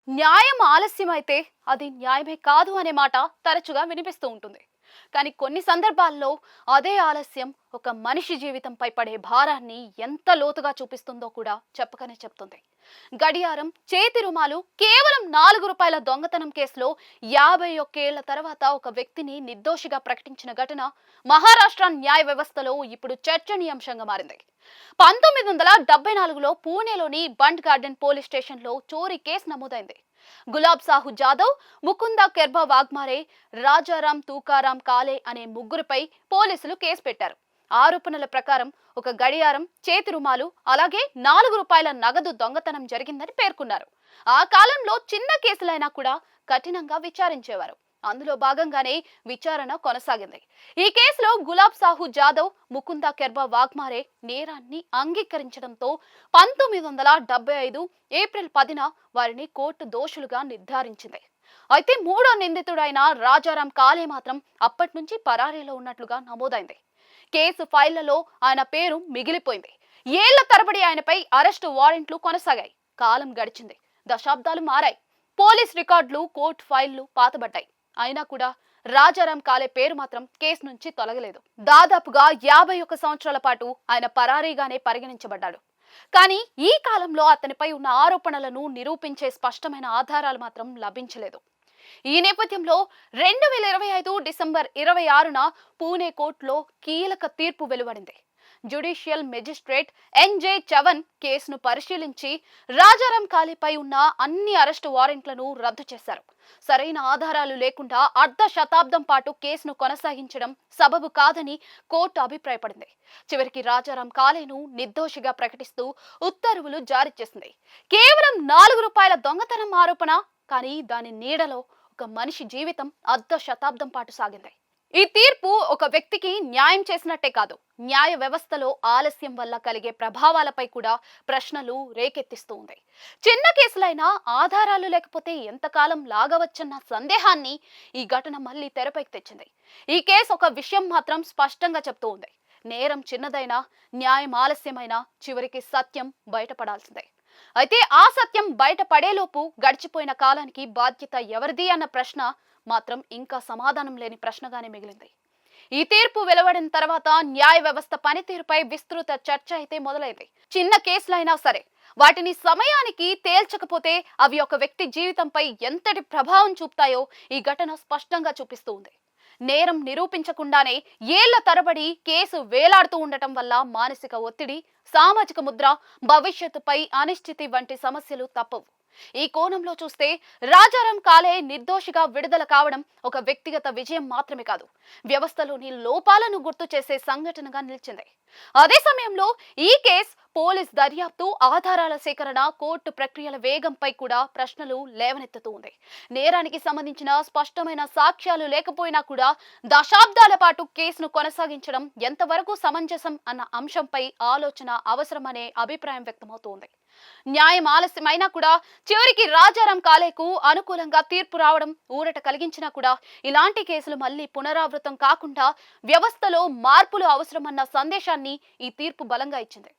న్యాయం ఆలస్యమైతే అది న్యాయమే కాదు అనే మాట తరచుగా వినిపిస్తూ ఉంటుంది. కానీ కొన్ని సందర్భాల్లో అదే ఆలస్యం ఒక మనిషి జీవితంపై పడే భారాన్ని ఎంత లోతుగా చూపిస్తుందో కూడా చెప్పకనే చెప్తుంది. గడియారం, చేతి రుమాలు కేవలం ₹4 దొంగతనం కేసులో 51 ఏళ్ల తర్వాత ఒక వ్యక్తిని నిర్దోషిగా ప్రకటించిన ఘటన మహారాష్ట్ర న్యాయ వ్యవస్థలో ఇప్పుడు చర్చనీయాంశంగా మారింది. 1974లో పూణేలోని బండ్ గార్డెన్ పోలీస్ స్టేషన్లో చోరీ కేసు నమోదైంది. గులాబ్ సాహు జాదవ్, ముకుంద కెర్బా వాగ్మారే, రాజారాం తూకారాం కాలే అనే ముగ్గురిపై పోలీసులు కేసు పెట్టారు. ఆరోపణల ప్రకారం ఒక గడియారం, చేతి రుమాలు అలాగే ₹4 నగదు దొంగతనం జరిగిందని పేర్కొన్నారు. ఆ కాలంలో చిన్న కేసులైనా కూడా కఠినంగా విచారించేవారు. అందులో భాగంగానే విచారణ కొనసాగింది. ఈ కేసులో గులాబ్ సాహు జాదవ్, ముకుంద కెర్బా వాగ్మారే నేరాన్ని అంగీకరించడంతో 1975 ఏప్రిల్ 10న వారిని కోర్టు దోషులుగా నిర్ధారించింది. అయితే మూడో నిందితుడైన రాజారాం కాలే మాత్రం అప్పటి నుంచి పరారీలో ఉన్నట్లుగా నమోదైంది. కేసు ఫైళ్లలో ఆయన పేరు మిగిలిపోయింది. ఏళ్ల తరబడి ఆయనపై అరెస్టు వారెంట్లు కొనసాగాయి. కాలం గడిచింది, దశాబ్దాలు మారాయి, పోలీస్ రికార్డులు, కోర్టు ఫైళ్లు పాతబడ్డాయి. అయినా కూడా రాజారాం కాలే పేరు మాత్రం కేసు నుంచి తొలగలేదు. దాదాపుగా 51 సంవత్సరాల పాటు ఆయన పరారీగానే పరిగణించబడ్డాడు. కానీ ఈ కాలంలో అతనిపై ఉన్న ఆరోపణలను నిరూపించే స్పష్టమైన ఆధారాలు మాత్రం లభించలేదు. ఈ నేపథ్యంలో 2025 డిసెంబర్ 26న పూణే కోర్టులో కీలక తీర్పు వెలువడింది. జ్యుడిషియల్ మెజిస్ట్రేట్ ఎన్జే చవన్ కేసును పరిశీలించి రాజారాం కాలేపై ఉన్న అన్ని అరెస్టు వారెంట్లను రద్దు చేశారు. సరైన ఆధారాలు లేకుండా అర్ధ శతాబ్దం పాటు కేసును కొనసాగించడం సబబు కాదని కోర్టు అభిప్రాయపడింది. చివరికి రాజారాం కాలేను నిర్దోషిగా ప్రకటిస్తూ ఉత్తర్వులు జారీ చేసింది. కేవలం ₹4 దొంగతనం ఆరోపణ, కానీ దాని నీడలో ఒక మనిషి జీవితం అర్ధ శతాబ్దం పాటు సాగింది. ఈ తీర్పు ఒక వ్యక్తికి న్యాయం చేసినట్టే కాదు, న్యాయ వ్యవస్థలో ఆలస్యం వల్ల కలిగే ప్రభావాలపై కూడా ప్రశ్నలు రేకెత్తిస్తూ ఉంది. చిన్న కేసులైనా ఆధారాలు లేకపోతే ఎంతకాలం లాగవచ్చన్న సందేహాన్ని ఈ ఘటన మళ్ళీ తెరపైకి తెచ్చింది. ఈ కేసు ఒక విషయం మాత్రం స్పష్టంగా చెప్తూ ఉంది: నేరం చిన్నదైనా, న్యాయం ఆలస్యమైనా చివరికి సత్యం బయటపడాల్సిందే. అయితే ఆ సత్యం బయటపడేలోపు గడిచిపోయిన కాలానికి బాధ్యత ఎవరిది అన్న ప్రశ్న మాత్రం ఇంకా సమాధానం లేని ప్రశ్నగానే మిగిలింది. ఈ తీర్పు వెలువడిన తర్వాత న్యాయ వ్యవస్థ పనితీరుపై విస్తృత చర్చ అయితే మొదలైంది. చిన్న కేసులైనా సరే వాటిని సమయానికి తేల్చకపోతే అవి ఒక వ్యక్తి జీవితంపై ఎంతటి ప్రభావం చూపుతాయో ఈ ఘటన స్పష్టంగా చూపిస్తూ ఉంది. నేరం నిరూపించకుండానే ఏళ్ల తరబడి కేసు వేలాడుతూ ఉండటం వల్ల మానసిక ఒత్తిడి, సామాజిక ముద్ర, భవిష్యత్తుపై అనిశ్చితి వంటి సమస్యలు తప్పవు. ఈ కోణంలో చూస్తే రాజారాం కాలే నిర్దోషిగా విడుదల కావడం ఒక వ్యక్తిగత విజయం మాత్రమే కాదు, వ్యవస్థలోని లోపాలను గుర్తు చేసే సంఘటనగా నిలిచింది. అదే సమయంలో ఈ కేసు పోలీస్ దర్యాప్తు, ఆధారాల సేకరణ, కోర్టు ప్రక్రియల వేగంపై కూడా ప్రశ్నలు లేవనెత్తుతూ ఉంది. నేరానికి సంబంధించిన స్పష్టమైన సాక్ష్యాలు లేకపోయినా కూడా దశాబ్దాల పాటు కేసును కొనసాగించడం ఎంతవరకు సమంజసం అన్న అంశంపై ఆలోచన అవసరమనే అభిప్రాయం వ్యక్తమవుతోంది. న్యాయం ఆలస్యమైనా కూడా చివరికి రాజారాం కాలేకు అనుకూలంగా తీర్పు రావడం ఊరట కలిగించినా కూడా ఇలాంటి కేసులు మళ్లీ పునరావృతం కాకుండా వ్యవస్థలో మార్పులు అవసరమన్న సందేశాన్ని ఈ తీర్పు బలంగా ఇచ్చింది.